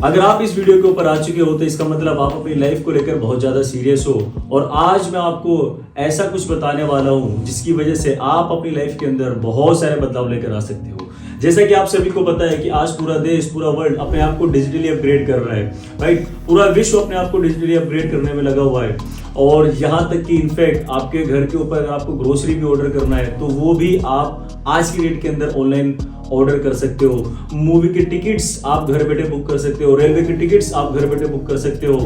अगर आप इस वीडियो के ऊपर आ चुके हो तो इसका मतलब आप अपनी लाइफ को लेकर बहुत ज्यादा सीरियस हो। और आज मैं आपको ऐसा कुछ बताने वाला हूं जिसकी वजह से आप अपनी लाइफ के अंदर बहुत सारे बदलाव लेकर आ सकते हो। जैसा कि आप सभी को पता है कि आज पूरा देश, पूरा वर्ल्ड अपने आप को डिजिटली अपग्रेड कर रहा है, राइट। पूरा विश्व अपने आप को डिजिटली अपग्रेड करने में लगा हुआ है। और यहाँ तक कि इनफैक्ट आपके घर के ऊपर अगर आपको ग्रोसरी भी ऑर्डर करना है तो वो भी आप आज की डेट के अंदर ऑनलाइन ऑर्डर कर सकते हो। मूवी की टिकट्स आप घर बैठे बुक कर सकते हो, रेलवे की टिकट्स आप घर बैठे बुक कर सकते हो,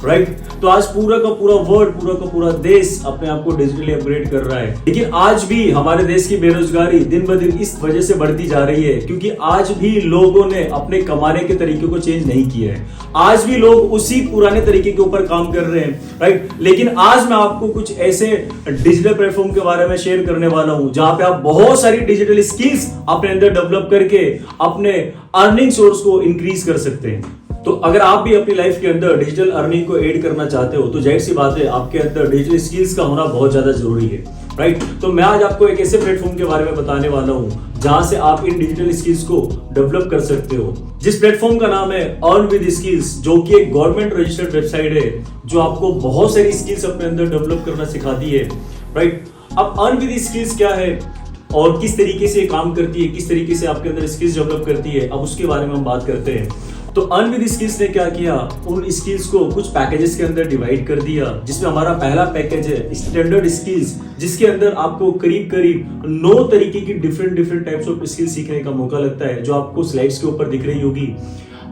राइट। तो आज पूरा का पूरा वर्ल्ड, पूरा का पूरा देश अपने आप को डिजिटली अपग्रेड कर रहा है। लेकिन आज भी हमारे देश की बेरोजगारी दिन ब दिन इस वजह से बढ़ती जा रही है क्योंकि आज भी लोगों ने अपने कमाने के तरीके को चेंज नहीं किया है। आज भी लोग उसी पुराने तरीके के ऊपर काम कर रहे हैं, राइट। लेकिन आज मैं आपको कुछ ऐसे डिजिटल प्लेटफॉर्म के बारे में शेयर करने वाला हूं जहां पे आप बहुत सारी डिजिटल स्किल्स अपने अंदर डेवलप करके अपने अर्निंग सोर्स को इंक्रीज कर सकते हैं। तो अगर आप भी अपनी लाइफ के अंदर डिजिटल अर्निंग को ऐड करना चाहते हो तो जाहिर सी बात है आपके अंदर डिजिटल स्किल्स का होना बहुत ज्यादा जरूरी है, राइट। तो मैं आज आपको एक ऐसे प्लेटफॉर्म के बारे में बताने वाला हूं जहां से आप इन डिजिटल स्किल्स को डेवलप कर सकते हो। जिस प्लेटफॉर्म का नाम है अर्न विद स्किल्स, जो कि एक गवर्नमेंट रजिस्टर्ड वेबसाइट है जो आपको बहुत सारी स्किल्स अपने अंदर डेवलप करना सिखाती है, राइट। अब अर्न विद स्किल्स क्या है और किस तरीके से काम करती है, किस तरीके से आपके अंदर स्किल्स डेवलप करती है, अब उसके बारे में हम बात करते हैं। तो अर्न विद स्किल्स ने क्या किया, उन स्किल्स को कुछ पैकेजेस के अंदर डिवाइड कर दिया, जिसमें हमारा पहला पैकेज है स्टैंडर्ड स्किल्स, जिसके अंदर आपको करीब करीब 9 तरीके की डिफरेंट टाइप्स ऑफ स्किल्स सीखने का मौका लगता है, जो आपको स्लाइड्स के ऊपर दिख रही होगी।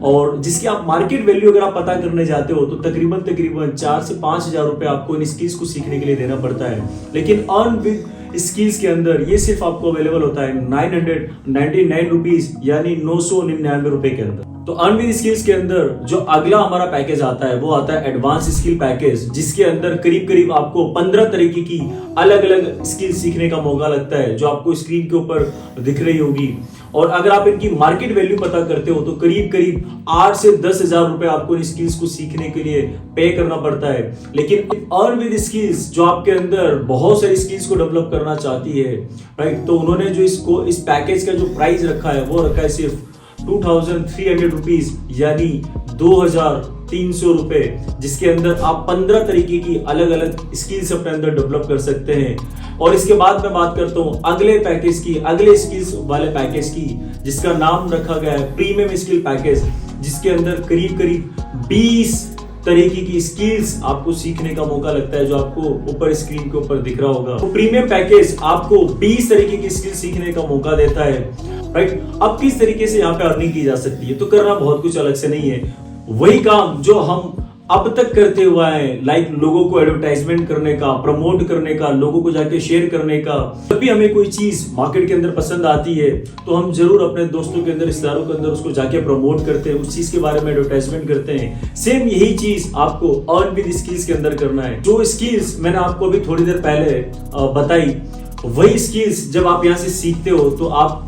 और जिसकी आप मार्केट वैल्यू अगर आप पता करने जाते हो तो तकरीबन 4 से 5 हजार रुपए आपको इन स्किल्स को सीखने के लिए देना पड़ता है। लेकिन अर्न विद स्किल्स के अंदर ये सिर्फ आपको अवेलेबल होता है 999 रुपीज, यानी 999 रुपए के अंदर। तो अर्न विद स्किल्स के अंदर जो अगला हमारा पैकेज आता है वो आता है एडवांस स्किल पैकेज, जिसके अंदर करीब करीब आपको 15 तरीके की अलग अलग स्किल सीखने का मौका लगता है, जो आपको स्क्रीन के ऊपर दिख रही होगी। और अगर आप इनकी मार्केट वैल्यू पता करते हो तो करीब करीब 8 से 10 हजार रुपए आपको इन स्किल्स को सीखने के लिए पे करना पड़ता है। लेकिन अर्न विद स्किल्स जो आपके अंदर बहुत सारी स्किल्स को डेवलप करना चाहती है, राइट, तो उन्होंने जो इस पैकेज का जो प्राइस रखा है वो रखा है सिर्फ 2300 रुपीज, यानी 2300 रुपए, जिसके अंदर आप 15 तरीके की अलग अलग स्किल्स अपने अंदर डेवलप कर सकते हैं। और इसके बाद मैं बात करता हूं अगले पैकेज की, अगले स्किल्स वाले पैकेज की, जिसका नाम रखा गया है प्रीमियम स्किल पैकेज, जिसके अंदर करीब करीब 20 तरीके की स्किल्स आपको सीखने का मौका लगता है, जो आपको ऊपर स्क्रीन के ऊपर दिख रहा होगा। तो प्रीमियम पैकेज आपको 20 तरीके की स्किल सीखने का मौका देता है, राइट। अब किस तरीके से यहाँ पे अर्निंग की जा सकती है, तो करना बहुत कुछ अलग से नहीं है, वही काम जो हम अब तक करते हुए हैं, लाइक लोगों को एडवर्टाइजमेंट करने का, प्रमोट करने का, लोगों को जाके शेयर करने का। जब भी हमें कोई चीज मार्केट के अंदर पसंद आती है तो हम जरूर अपने दोस्तों के अंदर, रिश्तेदारों के अंदर उसको जाके प्रमोट करते हैं, उस चीज के बारे में एडवर्टाइजमेंट करते हैं। सेम यही चीज आपको अर्न विद स्किल्स के अंदर करना है। जो स्किल्स मैंने आपको अभी थोड़ी देर पहले बताई, वही स्किल्स जब आप यहाँ से सीखते हो तो आप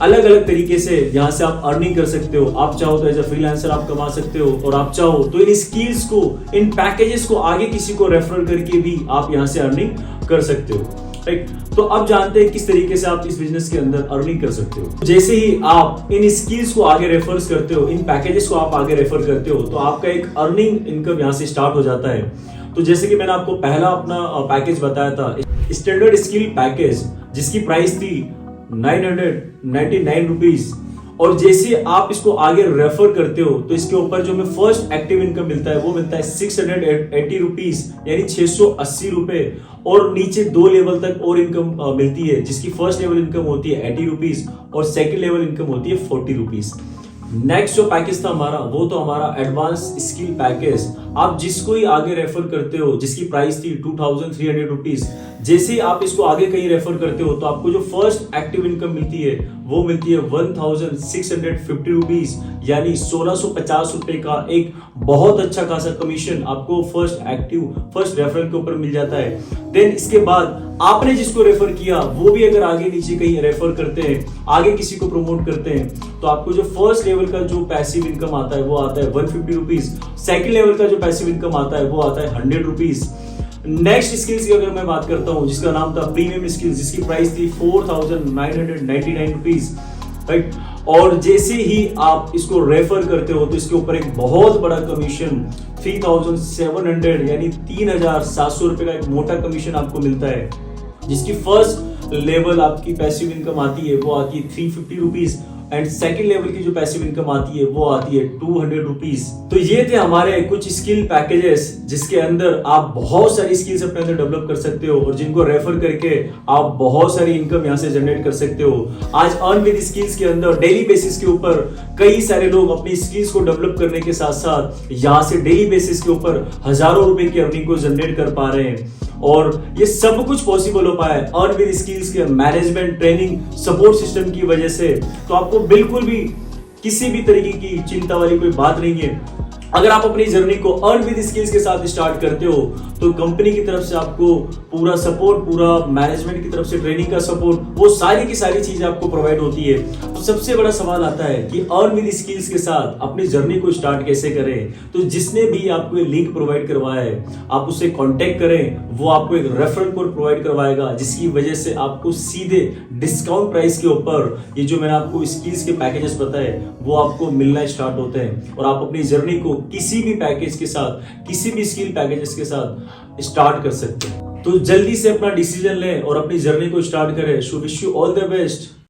अलग अलग तरीके से यहाँ से आप अर्निंग कर सकते हो। आप चाहो तो एज अ फ्रीलांसर आप कमा सकते हो, और आप चाहो तो इन स्किल्स को, इन पैकेजेस को आगे किसी को रेफर करके भी आप यहाँ से अर्निंग कर सकते हो, राइट। तो अब जानते हैं किस तरीके से आप इस बिजनेस के अंदर अर्निंग कर सकते हो। जैसे ही आप इन स्किल्स को आगे रेफर करते हो, इन पैकेजेस को आप आगे रेफर करते हो, तो आपका एक अर्निंग इनकम यहाँ से स्टार्ट हो जाता है। तो जैसे कि मैंने आपको पहला अपना पैकेज बताया था स्टैंडर्ड स्किल पैकेज, जिसकी प्राइस थी 999 रुपीज, और जैसे आप इसको आगे रेफर करते हो तो इसके ऊपर जो हमें फर्स्ट एक्टिव इनकम मिलता है वो मिलता है 680 रुपीज, यानी 680 रुपए। और नीचे 2 लेवल तक और इनकम मिलती है, जिसकी फर्स्ट लेवल इनकम होती है 80 रुपीज और सेकेंड लेवल इनकम होती है 40 रुपीज। नेक्स्ट जो पैकेज था हमारा वो तो हमारा एडवांस स्किल पैकेज। आप जिसको ही आगे रेफर करते हो, जिसकी प्राइस थी 2300 रुपीज, जैसे ही आप इसको आगे कहीं रेफर करते हो तो आपको जो फर्स्ट एक्टिव इनकम मिलती है वो मिलती है 1650 रुपीज, यानी 1650 रुपए का एक बहुत अच्छा खासा कमीशन आपको फर्स्ट रेफरल के ऊपर मिल जाता है। देन इसके बाद आपने जिसको रेफर किया वो भी अगर आगे नीचे कहीं रेफर करते हैं, आगे किसी को प्रमोट करते हैं, तो आपको जो फर्स्ट लेवल का जो पैसिव इनकम आता है वो आता है 150 रुपीज, सेकेंड लेवल का जो पैसिव इनकम आता है वो आता है 100 रुपीज। नेक्स्ट स्किल्स की अगर मैं बात करता हूं, जिसका नाम था प्रीमियम स्किल्स, जिसकी प्राइस थी 4999 रुपीज, राइट। और जैसे ही आप इसको रेफर करते हो तो इसके ऊपर एक बहुत बड़ा कमीशन 3700 यानी 3700 रुपए का एक मोटा कमीशन आपको मिलता है, जिसकी फर्स्ट लेवल आपकी पैसिव इनकम आती है वो आती है 350 रुपीज एंड सेकंड लेवल की जो पैसिव इनकम आती है वो आती है 200 रुपीज। तो ये थे हमारे कुछ स्किल पैकेजेस जिसके अंदर आप बहुत सारी स्किल्स अपने अंदर डेवलप कर सकते हो और जिनको रेफर करके आप बहुत सारी इनकम यहाँ से जनरेट कर सकते हो। आज अर्न विद स्किल्स के अंदर डेली बेसिस के ऊपर कई सारे लोग अपनी स्किल्स को डेवलप करने के साथ साथ यहाँ से डेली बेसिस के ऊपर हजारों रुपए की अर्निंग को जनरेट कर पा रहे हैं और ये सब कुछ पॉसिबल हो पाया है अर्न विद स्किल्स के मैनेजमेंट ट्रेनिंग सपोर्ट सिस्टम की वजह से। तो आपको बिल्कुल भी किसी भी तरीके की चिंता वाली कोई बात नहीं है। अगर आप अपनी जर्नी को अर्न विद स्किल्स के साथ स्टार्ट करते हो तो कंपनी की तरफ से आपको पूरा सपोर्ट, पूरा मैनेजमेंट की तरफ से ट्रेनिंग का सपोर्ट, वो सारी की सारी चीजें आपको प्रोवाइड होती है। तो सबसे बड़ा सवाल आता है कि अर्न विद स्किल्स के साथ अपनी जर्नी को स्टार्ट कैसे करें। तो जिसने भी आपको ये लिंक प्रोवाइड करवाया है आप उससे कांटेक्ट करें, वो आपको एक रेफरल कोड प्रोवाइड करवाएगा जिसकी वजह से आपको सीधे डिस्काउंट प्राइस के ऊपर ये जो मैंने आपको स्किल्स के पैकेजेस बताए वो आपको मिलना स्टार्ट होते हैं और आप अपनी जर्नी को किसी भी पैकेज के साथ, किसी भी स्किल पैकेजेस के साथ स्टार्ट कर सकते हैं। तो जल्दी से अपना डिसीजन लें और अपनी जर्नी को स्टार्ट करें। So wish you all the best.